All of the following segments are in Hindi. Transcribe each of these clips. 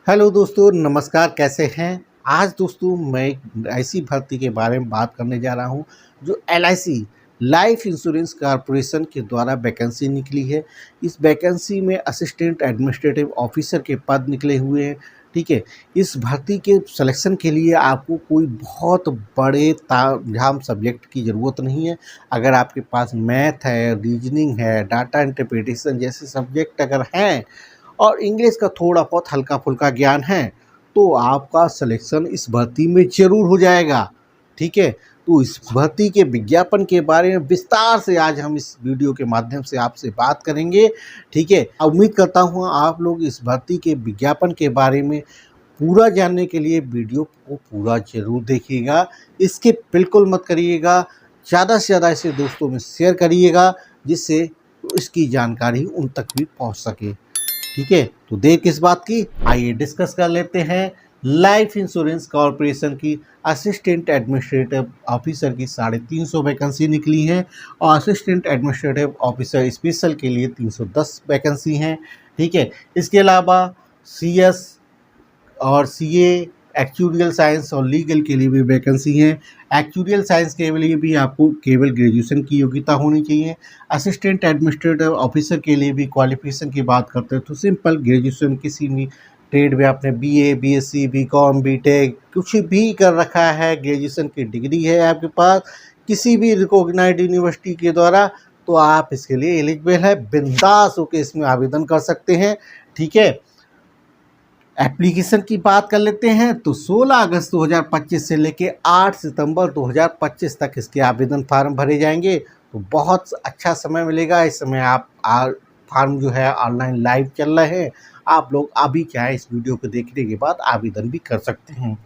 हेलो दोस्तों, नमस्कार। कैसे हैं? आज दोस्तों मैं एक ऐसी भर्ती के बारे में बात करने जा रहा हूं जो एलआईसी लाइफ इंश्योरेंस कॉर्पोरेशन के द्वारा वैकेंसी निकली है। इस वैकेंसी में असिस्टेंट एडमिनिस्ट्रेटिव ऑफिसर के पद निकले हुए हैं। ठीक है। इस भर्ती के सिलेक्शन के लिए आपको कोई बहुत बड़े तामझाम सब्जेक्ट की ज़रूरत नहीं है। अगर आपके पास मैथ है, रीजनिंग है, डाटा इंटरप्रिटेशन जैसे सब्जेक्ट अगर हैं और इंग्लिश का थोड़ा बहुत हल्का-फुल्का ज्ञान है, तो आपका सिलेक्शन इस भर्ती में ज़रूर हो जाएगा। ठीक है? तो इस भर्ती के विज्ञापन के बारे में विस्तार से आज हम इस वीडियो के माध्यम से आपसे बात करेंगे। ठीक है? उम्मीद करता हूँ आप लोग इस भर्ती के विज्ञापन के बारे में पूरा जानने के लिए वीडियो को पूरा ज़रूर देखिएगा। स्किप बिल्कुल मत करिएगा। ज़्यादा से ज़्यादा इसे दोस्तों में शेयर करिएगा, जिससे इसकी जानकारी उन तक भी पहुँच सके। ठीक है, तो देर किस बात की, आइए डिस्कस कर लेते हैं। लाइफ इंश्योरेंस कॉर्पोरेशन की असिस्टेंट एडमिनिस्ट्रेटिव ऑफिसर की 350 वैकेंसी निकली है और असिस्टेंट एडमिनिस्ट्रेटिव ऑफिसर स्पेशल के लिए 310 वैकेंसी हैं। ठीक है, इसके अलावा सीएस और सीए, एक्चुरियल साइंस और लीगल के लिए भी वैकेंसी हैं। एक्चुरियल साइंस के लिए भी आपको केवल ग्रेजुएशन की योग्यता होनी चाहिए। असिस्टेंट एडमिनिस्ट्रेटिव ऑफिसर के लिए भी क्वालिफिकेशन की बात करते हैं तो सिंपल ग्रेजुएशन किसी भी ट्रेड में आपने बीए, बीएससी, बीकॉम, बीटेक कुछ भी कर रखा है, ग्रेजुएशन की डिग्री है आपके पास किसी भी रिकॉग्नाइज्ड यूनिवर्सिटी के द्वारा, तो आप इसके लिए एलिजिबल है। बिंदास होकर इसमें आवेदन कर सकते हैं। ठीक है। एप्लीकेशन की बात कर लेते हैं तो 16 अगस्त 2025 से लेके 8 सितंबर 2025 तक इसके आवेदन फार्म भरे जाएंगे। तो बहुत अच्छा समय मिलेगा। इस समय आप फार्म जो है ऑनलाइन लाइव चल रहे हैं। आप लोग अभी चाहे इस वीडियो को देखने के बाद आवेदन भी कर सकते हैं।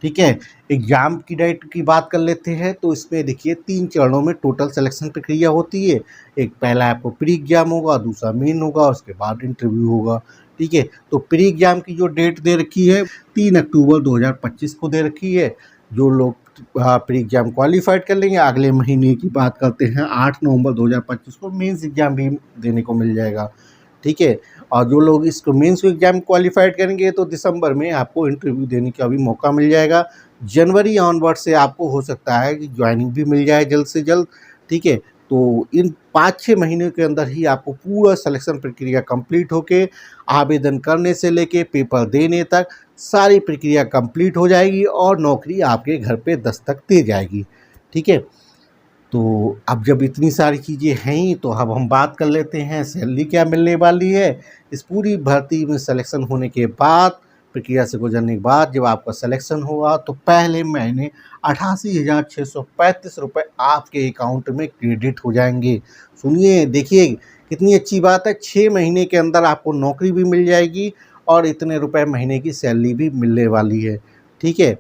ठीक है। एग्ज़ाम की डेट की बात कर लेते हैं तो इसमें देखिए 3 चरणों में टोटल सिलेक्शन प्रक्रिया होती है। एक पहला आपको प्री एग्ज़ाम होगा, दूसरा मेन होगा, उसके बाद इंटरव्यू होगा। ठीक है। तो प्री एग्ज़ाम की जो डेट दे रखी है 3 अक्टूबर 2025 को दे रखी है। जो लोग प्री एग्ज़ाम क्वालिफाइड कर लेंगे, अगले महीने की बात करते हैं 8 नवंबर 2025 को मेंस एग्ज़ाम भी देने को मिल जाएगा। ठीक है। और जो लोग इसको मेंस एग्ज़ाम क्वालिफाइड करेंगे तो दिसंबर में आपको इंटरव्यू देने का भी मौका मिल जाएगा। जनवरी ऑनवर्ड से आपको हो सकता है कि ज्वाइनिंग भी मिल जाए जल्द से जल्द। ठीक है। तो इन 5-6 महीने के अंदर ही आपको पूरा सिलेक्शन प्रक्रिया कंप्लीट होके आवेदन करने से लेके पेपर देने तक सारी प्रक्रिया कंप्लीट हो जाएगी और नौकरी आपके घर पे दस्तक दे जाएगी। ठीक है। तो अब जब इतनी सारी चीज़ें हैं ही तो अब हम बात कर लेते हैं सैलरी क्या मिलने वाली है। इस पूरी भर्ती में सिलेक्शन होने के बाद, प्रक्रिया से गुजरने के बाद जब आपका सिलेक्शन हुआ तो पहले महीने 88,635 रुपये आपके अकाउंट में क्रेडिट हो जाएंगे। सुनिए, देखिए कितनी अच्छी बात है। 6 महीने के अंदर आपको नौकरी भी मिल जाएगी और इतने रुपए महीने की सैलरी भी मिलने वाली है। ठीक है।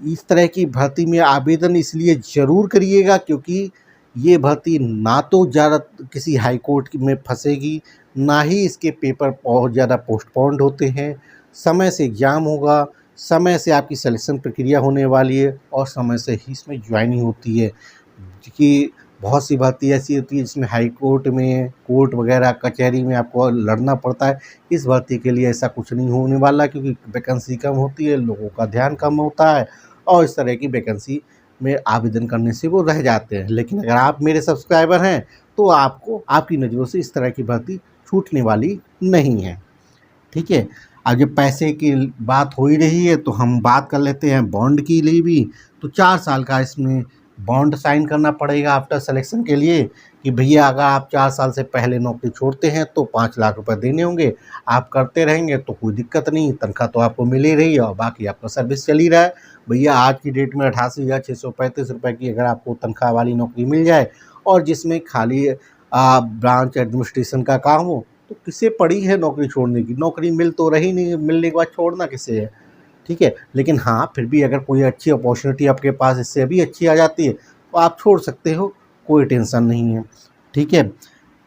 इस तरह की भर्ती में आवेदन इसलिए ज़रूर करिएगा क्योंकि ये भर्ती ना तो ज़्यादा किसी हाई कोर्ट में फंसेगी, ना ही इसके पेपर बहुत ज़्यादा पोस्टपोन्ड होते हैं। समय से एग्ज़ाम होगा, समय से आपकी सिलेक्शन प्रक्रिया होने वाली है और समय से ही इसमें ज्वाइनिंग होती है। कि बहुत सी भर्ती ऐसी होती है जिसमें हाई कोर्ट में, कोर्ट वगैरह कचहरी में आपको लड़ना पड़ता है। इस भर्ती के लिए ऐसा कुछ नहीं होने वाला क्योंकि वैकेंसी कम होती है, लोगों का ध्यान कम होता है और इस तरह की वैकेंसी में आवेदन करने से वो रह जाते हैं। लेकिन अगर आप मेरे सब्सक्राइबर हैं तो आपको आपकी नज़रों से इस तरह की भर्ती छूटने वाली नहीं है। ठीक है। अब जब पैसे की बात हो ही रही है तो हम बात कर लेते हैं बॉन्ड की लिए भी। तो 4 साल का इसमें बॉन्ड साइन करना पड़ेगा आफ्टर सिलेक्शन के लिए कि भैया अगर आप 4 साल से पहले नौकरी छोड़ते हैं तो 5 लाख रुपए देने होंगे। आप करते रहेंगे तो कोई दिक्कत नहीं, तनख्वाह तो आपको मिल ही रही है और बाकी आपका सर्विस चल ही रहा है। भैया आज की डेट में 88,635 रुपये की अगर आपको तनख्वाह वाली नौकरी मिल जाए और जिसमें खाली ब्रांच एडमिनिस्ट्रेशन का काम हो तो किसे पड़ी है नौकरी छोड़ने की। नौकरी मिल तो रही नहीं, मिलने के बाद छोड़ना किसे है। ठीक है। लेकिन हाँ, फिर भी अगर कोई अच्छी अपॉर्चुनिटी आपके पास इससे भी अच्छी आ जाती है तो आप छोड़ सकते हो, कोई टेंशन नहीं है। ठीक है।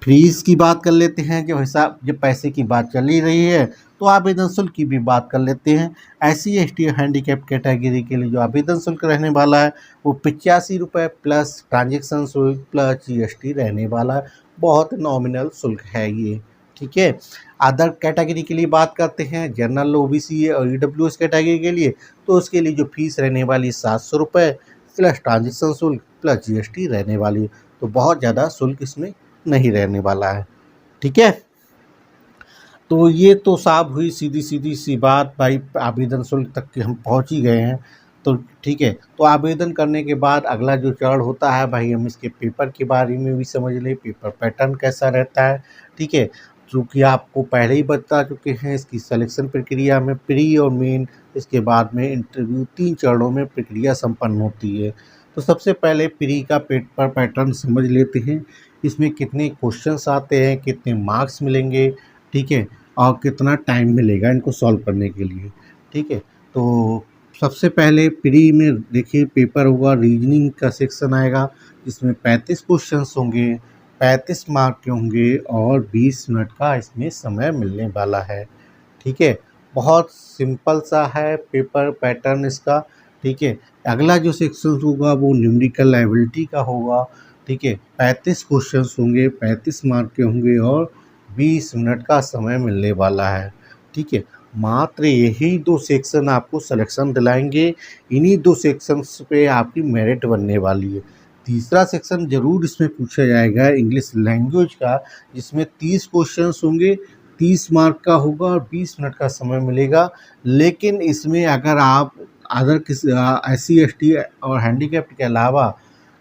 फीस की बात कर लेते हैं। जब पैसे की बात चल ही रही है तो आवेदन शुल्क की भी बात कर लेते हैं। SC ST हैंडीकैप कैटेगरी के लिए जो आवेदन शुल्क रहने वाला है वो 85 रुपये प्लस ट्रांजेक्शन शुल्क प्लस GST रहने वाला है। बहुत नॉमिनल शुल्क है ये। ठीक है। अदर कैटेगरी के लिए बात करते हैं, जनरल, ओबीसी और ईडब्ल्यूएस कैटेगरी के लिए, तो उसके लिए जो फीस रहने वाली है 700 रुपये प्लस ट्रांजेक्शन शुल्क प्लस जीएसटी रहने वाली है। तो बहुत ज़्यादा शुल्क इसमें नहीं रहने वाला है। ठीक है, तो ये तो साफ हुई सीधी सीधी सी बात भाई, आवेदन शुल्क तक के हम पहुंच ही गए हैं। तो ठीक है, तो आवेदन करने के बाद अगला जो चरण होता है भाई, हम इसके पेपर के बारे में भी समझ लें, पेपर पैटर्न कैसा रहता है। ठीक है, चूँकि आपको पहले ही बता चुके हैं, इसकी सिलेक्शन प्रक्रिया में प्री और मेन, इसके बाद में इंटरव्यू, 3 चरणों में प्रक्रिया संपन्न होती है। तो सबसे पहले प्री का पेपर पैटर्न समझ लेते हैं। इसमें कितने क्वेश्चंस आते हैं, कितने मार्क्स मिलेंगे, ठीक है, और कितना टाइम मिलेगा इनको सॉल्व करने के लिए। ठीक है, तो सबसे पहले प्री में देखिए पेपर होगा, रीजनिंग का सेक्शन आएगा, जिसमें 35 क्वेश्चंस होंगे, 35 मार्क के होंगे और 20 मिनट का इसमें समय मिलने वाला है। ठीक है, बहुत सिंपल सा है पेपर पैटर्न इसका। ठीक है, अगला जो सेक्शन होगा वो न्यूमेरिकल एबिलिटी का होगा। ठीक है, 35 क्वेश्चंस होंगे, 35 मार्क के होंगे और 20 मिनट का समय मिलने वाला है। ठीक है, मात्र यही 2 सेक्शन आपको सिलेक्शन दिलाएंगे, इन्हीं 2 सेक्शंस पे आपकी मेरिट बनने वाली है। तीसरा सेक्शन ज़रूर इसमें पूछा जाएगा इंग्लिश लैंग्वेज का, जिसमें 30 क्वेश्चंस होंगे, 30 मार्क का होगा और 20 मिनट का समय मिलेगा। लेकिन इसमें अगर आप अदर किसी SC ST और हैंडीकैप्ड के अलावा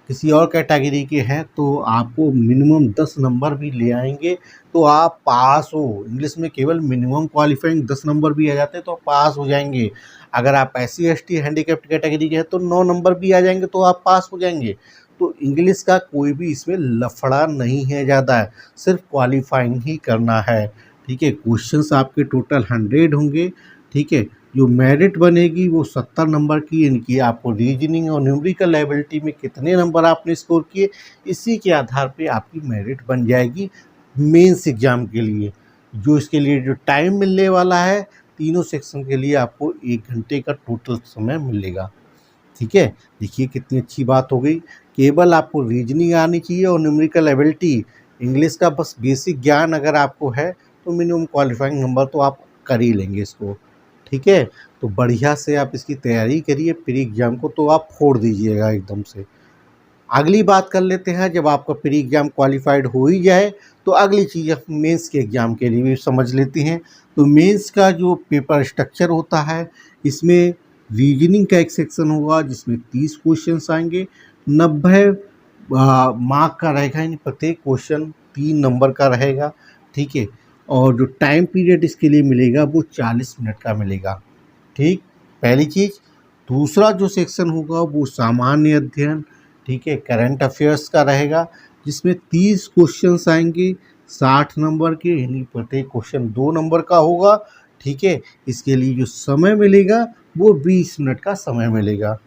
किसी और कैटेगरी के हैं, तो आपको मिनिमम 10 नंबर भी ले आएंगे तो आप पास हो। इंग्लिश में केवल मिनिमम क्वालिफाइंग 10 नंबर भी आ जाते हैं तो पास हो जाएंगे। अगर आप SC ST हैंडीकैप्ड कैटेगरी के हैं तो 9 नंबर भी आ जाएंगे तो आप पास हो जाएंगे। तो इंग्लिश का कोई भी इसमें लफड़ा नहीं है ज़्यादा, है सिर्फ क्वालिफाइंग ही करना है। ठीक है, क्वेश्चंस आपके टोटल 100 होंगे। ठीक है, जो मेरिट बनेगी वो 70 नंबर की, इनकी आपको रीजनिंग और न्यूमेरिकल एबिलिटी में कितने नंबर आपने स्कोर किए, इसी के आधार पे आपकी मेरिट बन जाएगी मेंस एग्ज़ाम के लिए। जो इसके लिए जो टाइम मिलने वाला है, तीनों सेक्शन के लिए आपको 1 घंटे का टोटल समय मिलेगा। ठीक है, देखिए कितनी अच्छी बात हो गई। केवल आपको रीजनिंग आनी चाहिए और न्यूमेरिकल एबिलिटी, इंग्लिश का बस बेसिक ज्ञान अगर आपको है तो मिनिमम क्वालिफाइंग नंबर तो आप कर ही लेंगे इसको। ठीक है, तो बढ़िया से आप इसकी तैयारी करिए प्री एग्ज़ाम को, तो आप फोड़ दीजिएगा एकदम से। अगली बात कर लेते हैं, जब आपका प्री एग्ज़ाम क्वालिफाइड हो ही जाए तो अगली चीज़ आप मेंस के एग्ज़ाम के लिए भी समझ लेते हैं। तो मेंस का जो पेपर स्ट्रक्चर होता है, इसमें रीजनिंग का एक सेक्शन होगा जिसमें 30 क्वेश्चंस आएंगे, 90 मार्क का रहेगा, यानी प्रत्येक क्वेश्चन 3 नंबर का रहेगा। ठीक है, और जो टाइम पीरियड इसके लिए मिलेगा वो 40 मिनट का मिलेगा। ठीक, पहली चीज़। दूसरा जो सेक्शन होगा वो सामान्य अध्ययन, ठीक है, करंट अफेयर्स का रहेगा, जिसमें 30 क्वेश्चंस आएंगे 60 नंबर के, यानी प्रत्येक क्वेश्चन 2 नंबर का होगा। ठीक है, इसके लिए जो समय मिलेगा वो 20 मिनट का समय मिलेगा।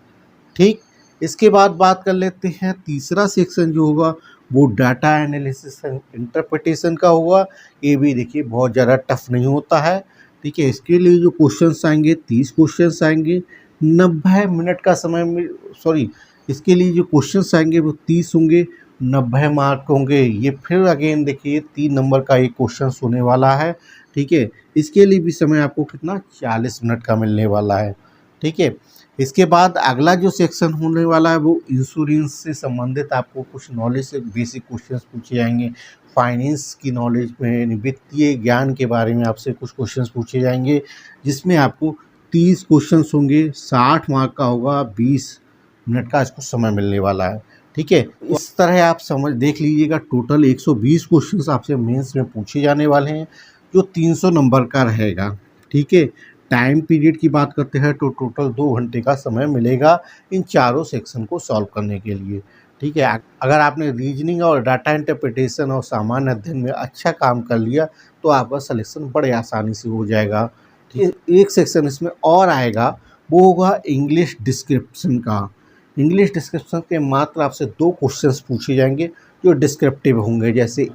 ठीक, इसके बाद बात कर लेते हैं तीसरा सेक्शन जो होगा वो डाटा एनालिसिस एंड इंटरप्रिटेशन का होगा। ये भी देखिए बहुत ज़्यादा टफ नहीं होता है। ठीक है, इसके लिए जो क्वेश्चंस आएंगे 30 क्वेश्चंस आएंगे, 90 मिनट का समय सॉरी इसके लिए जो क्वेश्चंस आएंगे वो 30 होंगे, 90 मार्क होंगे। ये फिर अगेन देखिए 3 नंबर का एक क्वेश्चन होने वाला है। ठीक है, इसके लिए भी समय आपको कितना 40 मिनट का मिलने वाला है। ठीक है, इसके बाद अगला जो सेक्शन होने वाला है वो इंश्योरेंस से संबंधित आपको कुछ नॉलेज से बेसिक क्वेश्चंस पूछे जाएंगे। फाइनेंस की नॉलेज में, यानी वित्तीय ज्ञान के बारे में आपसे कुछ क्वेश्चंस पूछे जाएंगे, जिसमें आपको 30 क्वेश्चंस होंगे, 60 मार्क का होगा, 20 मिनट का इसको समय मिलने वाला है। ठीक है, इस तरह आप समझ देख लीजिएगा, टोटल 120 क्वेश्चंस आपसे मेंस में पूछे जाने वाले हैं, जो 300 नंबर का रहेगा। ठीक है, टाइम पीरियड की बात करते हैं तो टोटल 2 घंटे का समय मिलेगा इन चारों सेक्शन को सॉल्व करने के लिए। ठीक है, अगर आपने रीजनिंग और डाटा इंटरप्रिटेशन और सामान्य अध्ययन में अच्छा काम कर लिया तो आपका सिलेक्शन बड़े आसानी से हो जाएगा। एक सेक्शन इसमें और आएगा, वो होगा इंग्लिश डिस्क्रिप्शन का। इंग्लिश डिस्क्रिप्शन के मात्र आपसे 2 क्वेश्चंस पूछे जाएंगे जो डिस्क्रिप्टिव होंगे, जैसे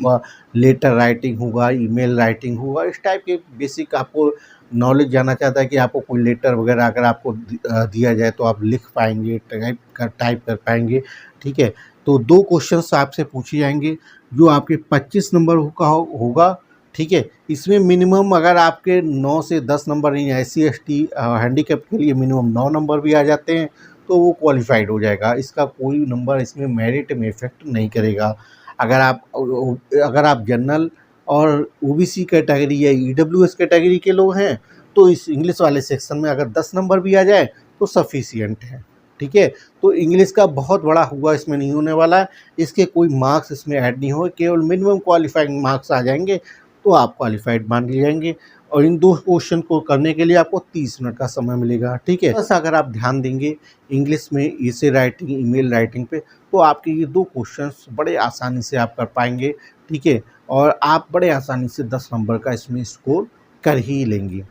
लेटर राइटिंग होगा, ईमेल राइटिंग होगा, इस टाइप के बेसिक आपको नॉलेज जानना चाहता है कि आपको कोई लेटर वगैरह अगर आपको दिया जाए तो आप लिख पाएंगे, टाइप कर पाएंगे। ठीक है, तो 2 क्वेश्चंस आपसे पूछे जाएंगे जो आपके 25 नंबर का होगा, ठीक है। इसमें मिनिमम अगर आपके 9 से 10 नंबर इन SC/ST हैंडीकैप के लिए मिनिमम 9 नंबर भी आ जाते हैं तो वो क्वालिफाइड हो जाएगा। इसका कोई नंबर इसमें मेरिट में इफ़ेक्ट नहीं करेगा। अगर आप जनरल और OBC कैटेगरी या EWS कैटेगरी के लोग हैं तो इस इंग्लिश वाले सेक्शन में अगर 10 नंबर भी आ जाए तो सफिशिएंट है। ठीक है। तो इंग्लिश का बहुत बड़ा हुआ इसमें नहीं होने वाला है। इसके कोई मार्क्स इसमें ऐड नहीं होंगे, केवल मिनिमम क्वालिफाइंग मार्क्स आ जाएंगे तो आप क्वालिफाइड मान लिए जाएंगे। और इन 2 क्वेश्चन को करने के लिए आपको 30 मिनट का समय मिलेगा। ठीक है। बस अगर आप ध्यान देंगे इंग्लिश में एसे राइटिंग, ईमेल राइटिंग पे, तो आपके ये 2 क्वेश्चंस बड़े आसानी से आप कर पाएंगे। ठीक है। और आप बड़े आसानी से 10 नंबर का इसमें स्कोर कर ही लेंगे।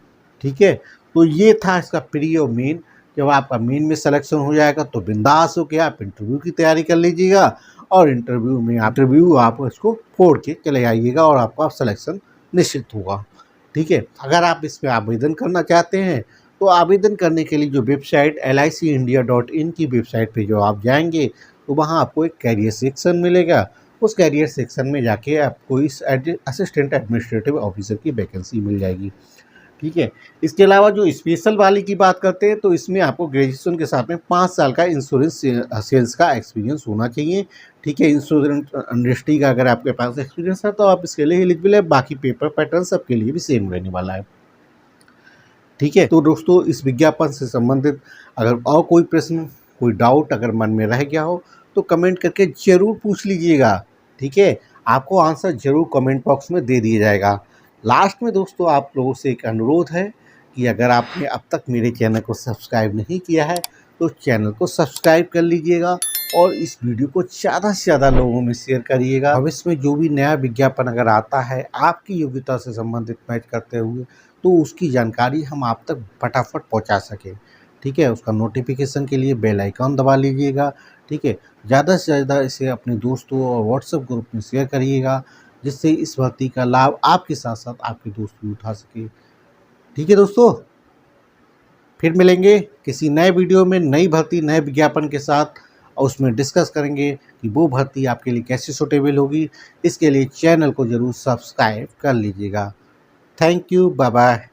ठीक है। तो ये था इसका प्री और मेन। जब आपका मेन में सिलेक्शन हो जाएगा तो बिंदास होकर आप इंटरव्यू की तैयारी कर लीजिएगा और इंटरव्यू आप इसको फोड़ के चले आइएगा और आपका सिलेक्शन निश्चित होगा। ठीक है। अगर आप इसमें आवेदन करना चाहते हैं तो आवेदन करने के लिए जो वेबसाइट licindia.in की वेबसाइट पे जो आप जाएंगे तो वहाँ आपको एक कैरियर सेक्शन मिलेगा। उस कैरियर सेक्शन में जाके आपको इस असिस्टेंट एडमिनिस्ट्रेटिव ऑफिसर की वैकेंसी मिल जाएगी। ठीक है। इसके अलावा जो स्पेशल वाली की बात करते हैं तो इसमें आपको ग्रेजुएशन के साथ में 5 साल का इंश्योरेंस सेल्स का एक्सपीरियंस होना चाहिए। ठीक है। इंश्योरेंस इंडस्ट्री का अगर आपके पास एक्सपीरियंस है तो आप इसके लिए एलिजिबल है। बाकी पेपर पैटर्न सबके लिए भी सेम रहने वाला है। ठीक है। तो दोस्तों इस विज्ञापन से संबंधित अगर और कोई प्रश्न, कोई डाउट अगर मन में रह गया हो तो कमेंट करके ज़रूर पूछ लीजिएगा। ठीक है। आपको आंसर ज़रूर कमेंट बॉक्स में दे दिया जाएगा। लास्ट में दोस्तों आप लोगों से एक अनुरोध है कि अगर आपने अब तक मेरे चैनल को सब्सक्राइब नहीं किया है तो चैनल को सब्सक्राइब कर लीजिएगा और इस वीडियो को ज़्यादा से ज़्यादा लोगों में शेयर करिएगा। भविष्य में जो भी नया विज्ञापन अगर आता है आपकी योग्यता से संबंधित मैच करते हुए तो उसकी जानकारी हम आप तक फटाफट पहुंचा सकें। ठीक है। उसका नोटिफिकेशन के लिए बेल आइकॉन दबा लीजिएगा। ठीक है। ज़्यादा से ज़्यादा इसे अपने दोस्तों और व्हाट्सएप ग्रुप में शेयर करिएगा जिससे इस भर्ती का लाभ आपके साथ साथ आपके दोस्त भी उठा सके। ठीक है दोस्तों, फिर मिलेंगे किसी नए वीडियो में नई भर्ती नए विज्ञापन के साथ और उसमें डिस्कस करेंगे कि वो भर्ती आपके लिए कैसे सूटेबल होगी। इसके लिए चैनल को ज़रूर सब्सक्राइब कर लीजिएगा। Thank you. Bye bye.